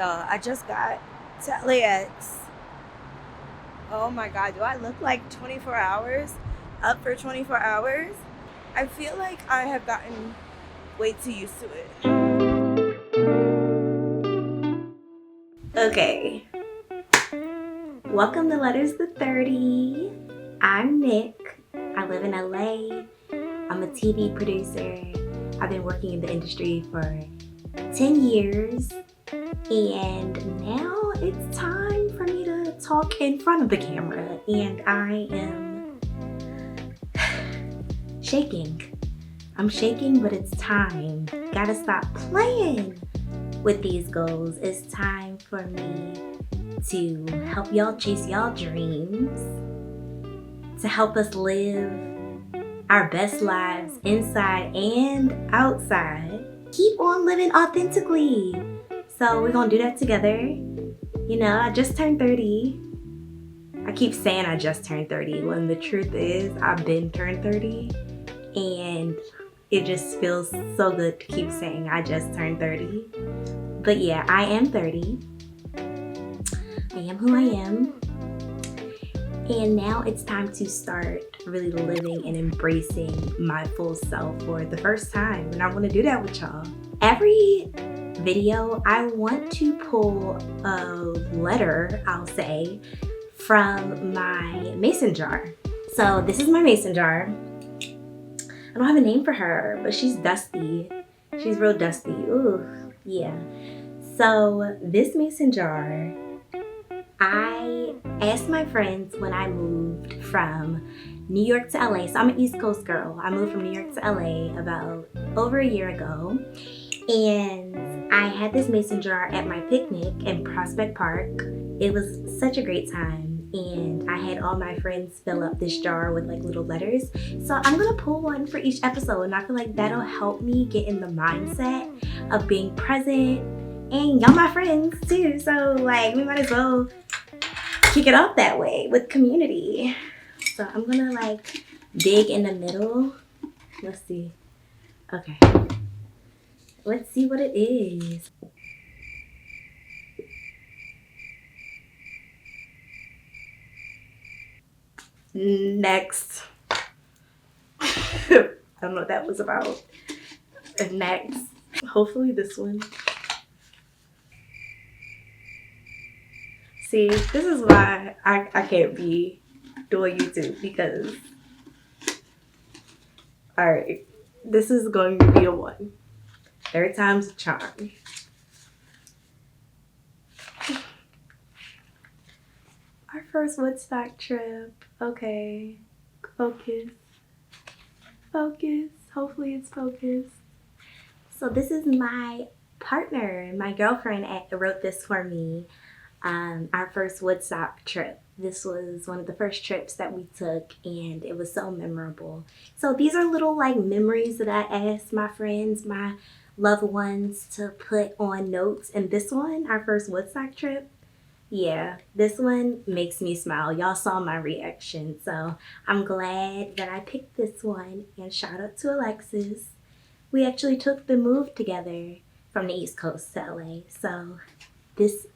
Y'all, I just got to LAX. Oh my god, do I look like 24 hours? Up for 24 hours? I feel like I have gotten way too used to it. Okay. Welcome to Letters to 30. I'm Nick. I live in LA. I'm a TV producer. I've been working in the industry for 10 years. And now it's time for me to talk in front of the camera. And I am shaking. I'm shaking, but it's time. Gotta stop playing with these goals. It's time for me to help y'all chase y'all dreams, to help us live our best lives inside and outside. Keep on living authentically. So we're gonna do that together. You know, I just turned 30. I keep saying I just turned 30 when the truth is I've been turned 30, and it just feels so good to keep saying I just turned 30. But yeah, I am 30. I am who I am. And now it's time to start really living and embracing my full self for the first time. And I want to do that with y'all. Every video, I want to pull a letter, I'll say, from my mason jar. So this is my mason jar. I don't have a name for her, but she's dusty. She's real dusty. Ooh, yeah. So this mason jar, I asked my friends when I moved from New York to LA. So I'm an East Coast girl. I moved from New York to LA about over a year ago. And I had this mason jar at my picnic in Prospect Park. It was such a great time. And I had all my friends fill up this jar with like little letters. So I'm gonna pull one for each episode, and I feel like that'll help me get in the mindset of being present. And y'all my friends too, so like we might as well kick it off that way with community. So I'm gonna like dig in the middle. Let's see. Okay. Let's see what it is. Next. I don't know what that was about. Next. Hopefully this one. See, this is why I can't be doing YouTube, because alright, this is going to be a one. Third time's a charm. Our first Woodstock trip. Okay. Focus. Focus. Hopefully it's focused. So this is my partner. My girlfriend wrote this for me. Our first Woodstock trip. This was one of the first trips that we took, and it was so memorable. So these are little like memories that I asked my friends, my loved ones, to put on notes. And this one, our first Woodstock trip, yeah, this one makes me smile. Y'all saw my reaction, so I'm glad that I picked this one. And shout out to Alexis. We actually took the move together from the East Coast to LA. So this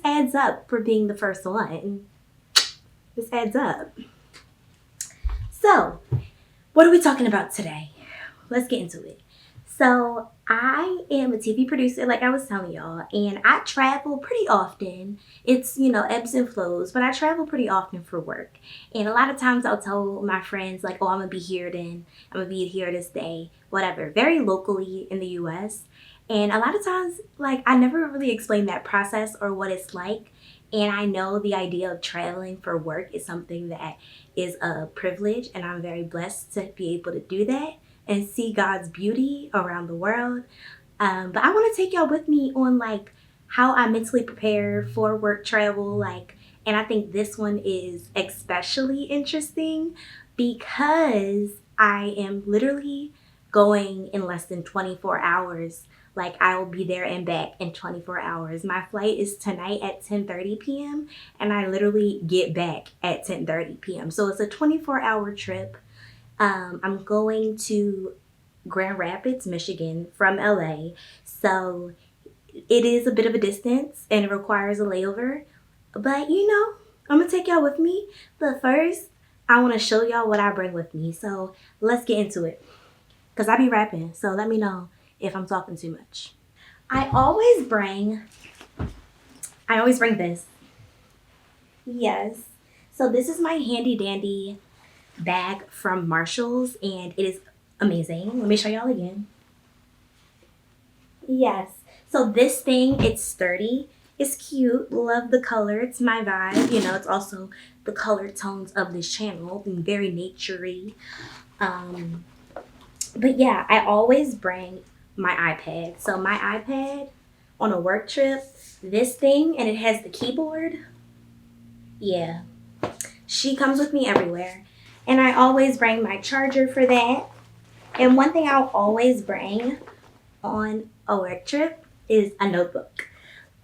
adds up for being the first one. This adds up. So, what are we talking about today? Let's get into it. So, I am a TV producer, like I was telling y'all, and I travel pretty often. It's, ebbs and flows, but I travel pretty often for work. And a lot of times I'll tell my friends, like, oh, I'm going to be here then. I'm going to be here this day, whatever. Very locally in the U.S., and a lot of times, like, I never really explain that process or what it's like. And I know the idea of traveling for work is something that is a privilege, and I'm very blessed to be able to do that and see God's beauty around the world. But I want to take y'all with me on like how I mentally prepare for work travel. Like, and I think this one is especially interesting because I am literally going in less than 24 hours. Like, I will be there and back in 24 hours. My flight is tonight at 10:30 p.m. and I literally get back at 10:30 p.m. So it's a 24-hour trip. I'm going to Grand Rapids, Michigan from LA. So It is a bit of a distance and it requires a layover, but you know, I'm gonna take y'all with me. But first, I wanna show y'all what I bring with me. So let's get into it. Cause I be rapping, so let me know if I'm talking too much. I always bring this. Yes. So this is my handy dandy bag from Marshall's and it is amazing. Let me show y'all again. Yes. So this thing, it's sturdy. It's cute. Love the color. It's my vibe. You know, it's also the color tones of this channel. Very naturey. But yeah, I always bring my iPad. So my iPad on a work trip, this thing, and it has the keyboard. Yeah. She comes with me everywhere. And I always bring my charger for that. And one thing I'll always bring on a work trip is a notebook.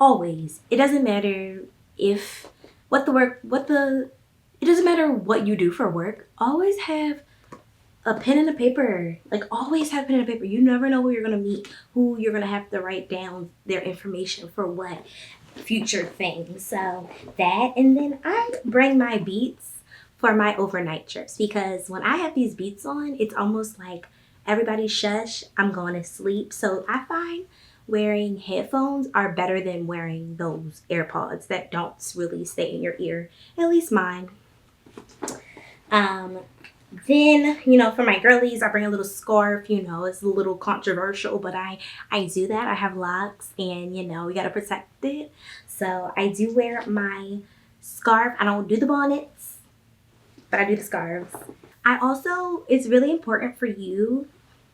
Always. It doesn't matter if it doesn't matter what you do for work. Always have a pen and a paper. Like always have pen and paper. You never know who you're gonna meet, who you're gonna have to write down their information for what future things. So that, and then I bring my beats for my overnight trips because when I have these beats on, it's almost like everybody shush, I'm going to sleep. So I find wearing headphones are better than wearing those AirPods that don't really stay in your ear, at least mine. Then, you know, for my girlies, I bring a little scarf. You know, it's a little controversial, but I do that. I have locks and, you know, we got to protect it. So I do wear my scarf. I don't do the bonnets, but I do the scarves. I also, it's really important for you,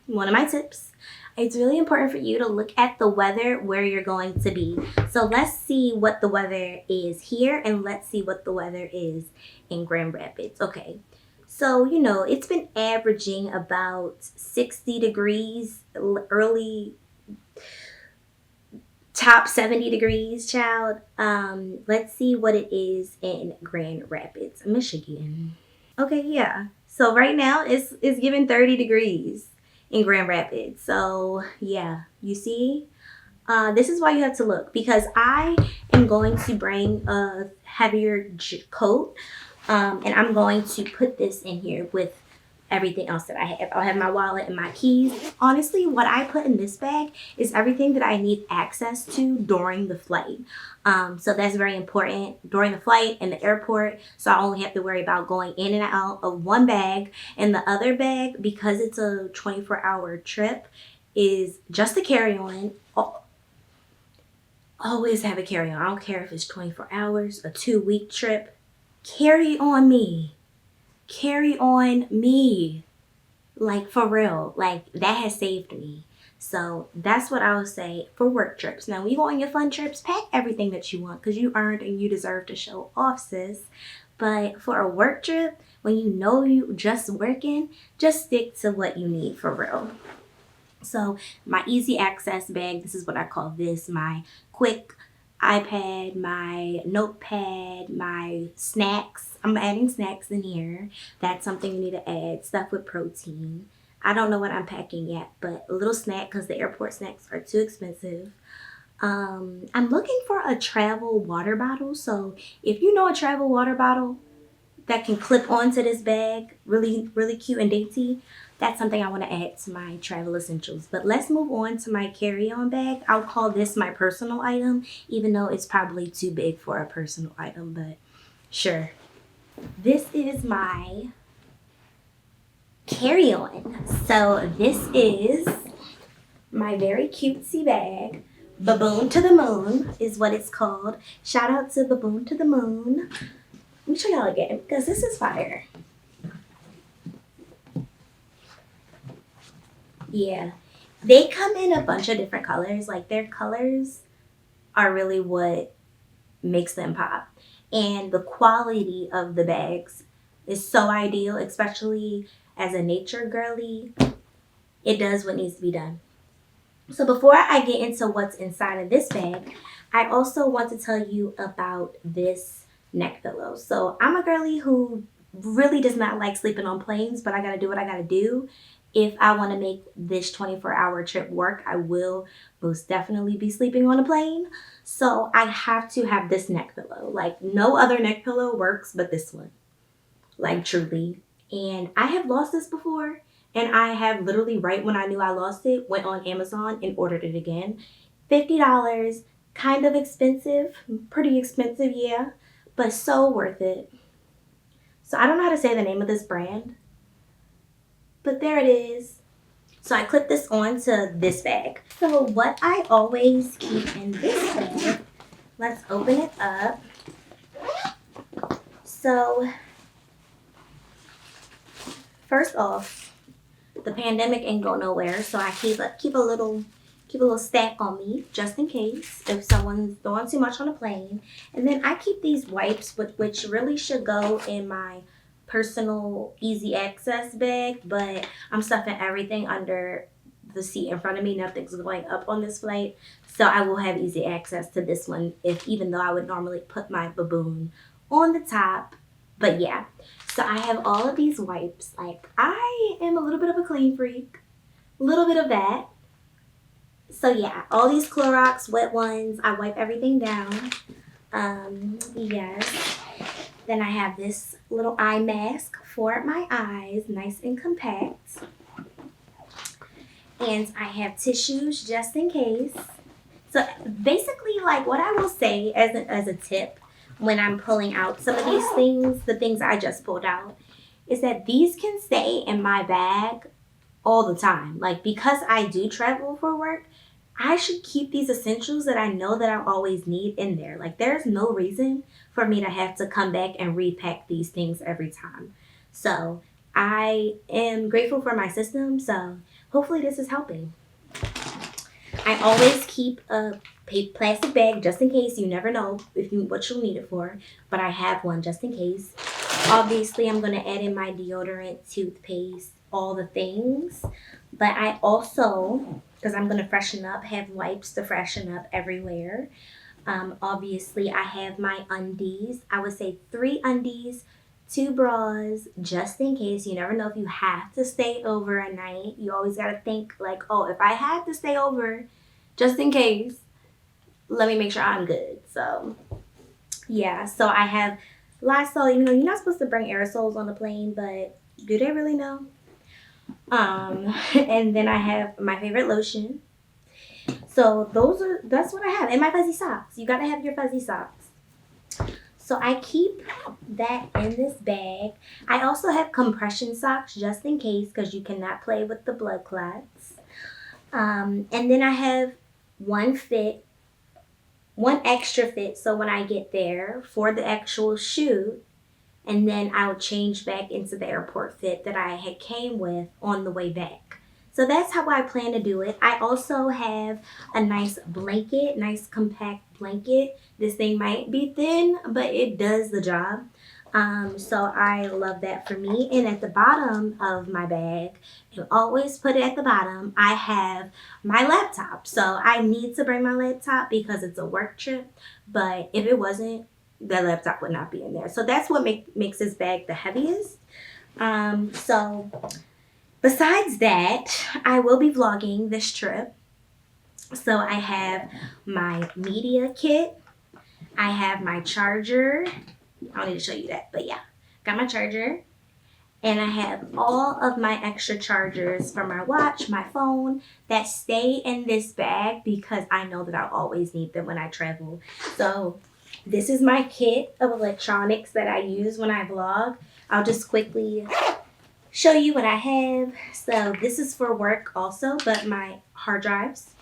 one of my tips, it's really important for you to look at the weather where you're going to be. So let's see what the weather is here and let's see what the weather is in Grand Rapids. Okay. So, you know, it's been averaging about 60 degrees, early top 70 degrees, child. Let's see what it is in Grand Rapids, Michigan. Okay, yeah. So right now it's giving 30 degrees in Grand Rapids. So yeah, you see? This is why you have to look because I am going to bring a heavier coat. And I'm going to put this in here with everything else that I have. I'll have my wallet and my keys. Honestly, what I put in this bag is everything that I need access to during the flight. So that's very important during the flight and the airport. So I only have to worry about going in and out of one bag. And the other bag, because it's a 24-hour trip, is just a carry-on. Always have a carry-on. I don't care if it's 24 hours, a 2-week trip. Carry on me. Carry on me. Like for real. Like that has saved me. So that's what I would say for work trips. Now when you go on your fun trips, pack everything that you want because you earned and you deserve to show off, sis. But for a work trip, when you know you just working, just stick to what you need for real. So my easy access bag, this is what I call this, my quick iPad, my notepad, my snacks. I'm adding snacks in here. That's something you need to add. Stuff with protein. I don't know what I'm packing yet, but a little snack because the airport snacks are too expensive. I'm looking for a travel water bottle. So if you know a travel water bottle that can clip onto this bag, really, really cute and dainty, that's something I want to add to my travel essentials. But let's move on to my carry-on bag. I'll call this my personal item, even though it's probably too big for a personal item, but sure. This is my carry-on. So this is my very cutesy bag. Baboon to the Moon is what it's called. Shout out to Baboon to the Moon. Let me show y'all again because this is fire. Yeah, they come in a bunch of different colors. Like their colors are really what makes them pop. And the quality of the bags is so ideal, especially as a nature girly. It does what needs to be done. So before I get into what's inside of this bag, I also want to tell you about this neck pillow. So I'm a girly who really does not like sleeping on planes, but I gotta do what I gotta do. if I want to make this 24-hour trip work, I will most definitely be sleeping on a plane. So I have to have this neck pillow. Like, no other neck pillow works but this one. Like, truly. And I have lost this before. And I have literally, right when I knew I lost it, went on Amazon and ordered it again. $50. Kind of expensive. Pretty expensive, yeah. But so worth it. So I don't know how to say the name of this brand. But there it is. So I clip this onto this bag. So what I always keep in this bag, let's open it up. So first off, the pandemic ain't go nowhere, so I keep a little stack on me just in case if someone's throwing too much on a plane. And then I keep these wipes, which really should go in my personal easy access bag, but I'm stuffing everything under the seat in front of me. Nothing's going up on this flight, so I will have easy access to this one, even though I would normally put my Baboon on the top. But yeah, so I have all of these wipes. Like, I am a little bit of a clean freak, a little bit of that. So yeah, all these Clorox wet ones, I wipe everything down. Yes. Then I have this little eye mask for my eyes, nice and compact. And I have tissues just in case. So basically, like, what I will say as a tip when I'm pulling out some of these things, the things I just pulled out, is that these can stay in my bag all the time. Like, because I do travel for work, I should keep these essentials that I know that I always need in there. Like, there's no reason for me to have to come back and repack these things every time. So I am grateful for my system. So hopefully this is helping. I always keep a plastic bag just in case. You never know what you'll need it for, but I have one just in case. Obviously, I'm going to add in my deodorant, toothpaste, all the things. But I also, because I'm going to freshen up, have wipes to freshen up everywhere. Obviously, I have my undies. I would say 3 undies, 2 bras, just in case. You never know if you have to stay over a night. You always got to think like, oh, if I had to stay over, just in case, let me make sure I'm good. So yeah, so I have Lysol. You know, you're not supposed to bring aerosols on the plane, but do they really know? And then I have my favorite lotion. So that's what I have. And my fuzzy socks. You gotta have your fuzzy socks. So I keep that in this bag. I also have compression socks just in case, because you cannot play with the blood clots. And then I have one extra fit, so when I get there for the actual shoot, and then I'll change back into the airport fit that I had came with on the way back. So that's how I plan to do it. I also have a nice blanket, nice compact blanket. This thing might be thin, but it does the job. So I love that for me. And at the bottom of my bag, and always put it at the bottom, I have my laptop. So I need to bring my laptop because it's a work trip. But if it wasn't, the laptop would not be in there. So that's what makes this bag the heaviest. So besides that, I will be vlogging this trip. So I have my media kit. I have my charger. I don't need to show you that, but yeah. Got my charger. And I have all of my extra chargers for my watch, my phone, that stay in this bag because I know that I'll always need them when I travel. So this is my kit of electronics that I use when I vlog. I'll just quickly show you what I have. So this is for work also, but my hard drives.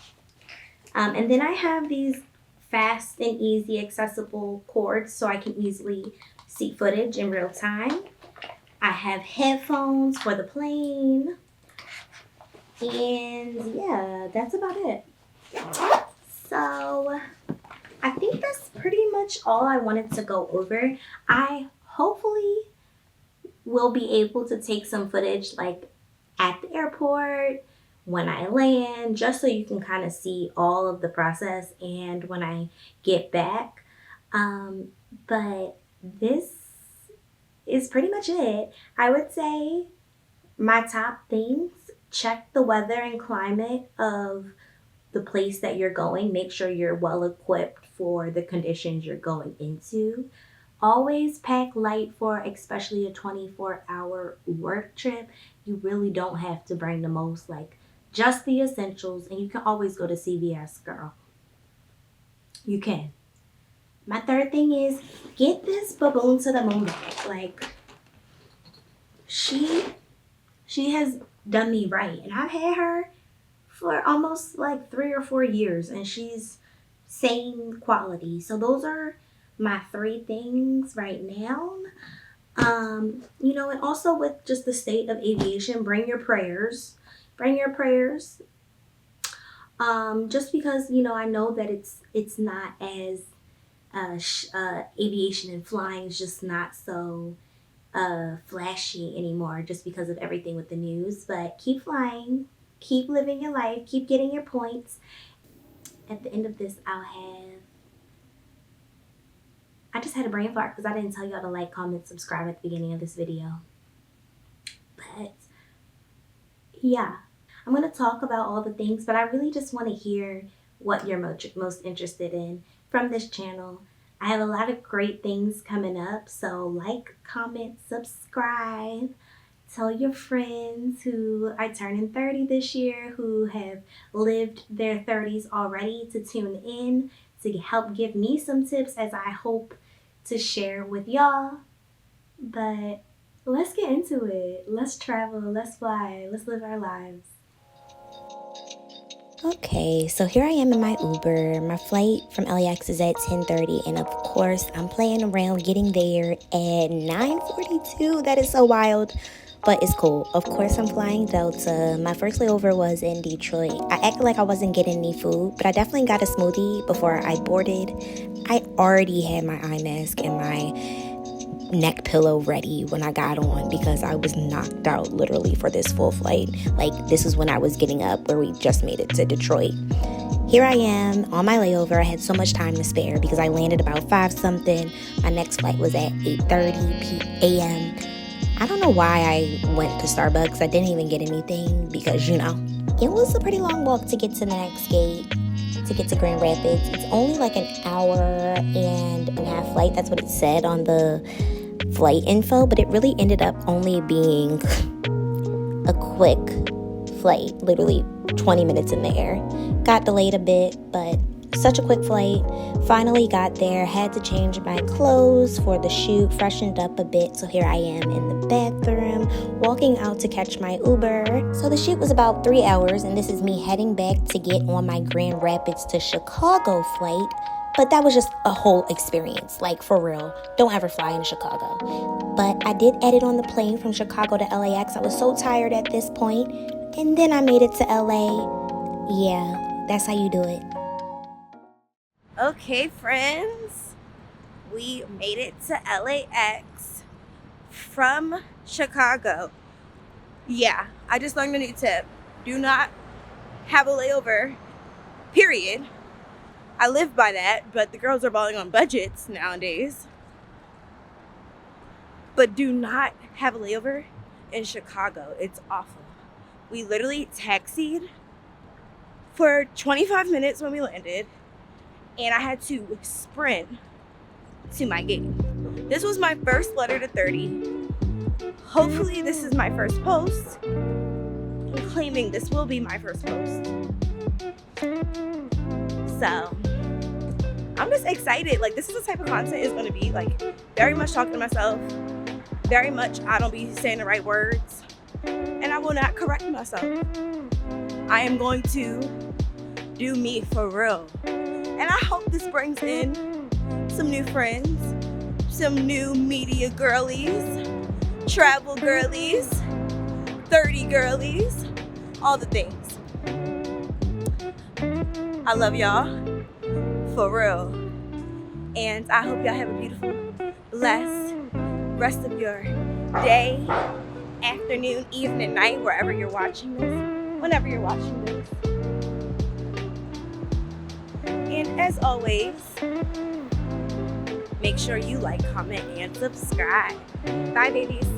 And then I have these fast and easy accessible cords so I can easily see footage in real time. I have headphones for the plane. And yeah, that's about it. So I think that's pretty much all I wanted to go over. I hopefully will be able to take some footage like at the airport, when I land, just so you can kind of see all of the process and when I get back. But this is pretty much it. I would say my top things, check the weather and climate of the place that you're going. Make sure you're well equipped for the conditions you're going into. Always pack light for especially a 24-hour work trip. You really don't have to bring the most, like just the essentials, and you can always go to CVS, girl. You can. My third thing is get this Baboon to the moon bag. Like, she has done me right, and I've had her for almost like 3 or 4 years, and she's same quality. So those are my 3 things right now. You know, and also with just the state of aviation, bring your prayers. Bring your prayers. Just because, you know, I know that it's not as aviation and flying is just not so flashy anymore, just because of everything with the news. But keep flying, keep living your life, keep getting your points. At the end of this, I just had a brain fart because I didn't tell y'all to like, comment, subscribe at the beginning of this video. But yeah, I'm going to talk about all the things, but I really just want to hear what you're most interested in from this channel. I have a lot of great things coming up, so like, comment, subscribe. Tell your friends who are turning 30 this year, who have lived their 30s already, to tune in to help give me some tips as I hope to share with y'all. But let's get into it. Let's travel, let's fly, let's live our lives. Okay, so here I am in my Uber. My flight from LAX is at 10:30, and of course I'm playing around getting there at 9:42. That is so wild, but it's cool. Of course I'm flying Delta. My first layover was in Detroit. I acted like I wasn't getting any food, but I definitely got a smoothie before I boarded. I already had my eye mask and my neck pillow ready when I got on because I was knocked out literally for this full flight. Like, this is when I was getting up, where we just made it to Detroit. Here I am on my layover. I had so much time to spare because I landed about 5 something. My next flight was at 8:30 a.m. I don't know why I went to Starbucks. I didn't even get anything because, you know, it was a pretty long walk to get to the next gate, to get to Grand Rapids. It's only like an hour and a half flight. That's what it said on the flight info, but it really ended up only being a quick flight, literally 20 minutes in the air. Got delayed a bit, but such a quick flight. Finally got there, had to change my clothes for the shoot, freshened up a bit. So here I am in the bathroom, walking out to catch my Uber. So the shoot was about 3 hours, and this is me heading back to get on my Grand Rapids to Chicago flight. But that was just a whole experience, like, for real. Don't ever fly in Chicago. But I did edit on the plane from Chicago to LAX. I was so tired at this point. And then I made it to LA. Yeah, that's how you do it. Okay, friends. We made it to LAX from Chicago. Yeah, I just learned a new tip. Do not have a layover, period. I live by that, but the girls are balling on budgets nowadays. But do not have a layover in Chicago. It's awful. We literally taxied for 25 minutes when we landed, and I had to sprint to my gate. This was my first letter to 30. Hopefully this is my first post. I'm claiming this will be my first post. So I'm just excited. Like, this is the type of content it's going to be, like, very much talking to myself, very much I don't be saying the right words, and I will not correct myself. I am going to do me for real, and I hope this brings in some new friends, some new media girlies, travel girlies, 30 girlies, all the things. I love y'all, for real. And I hope y'all have a beautiful, blessed rest of your day, afternoon, evening, night, wherever you're watching this, whenever you're watching this. And as always, make sure you like, comment, and subscribe. Bye, babies.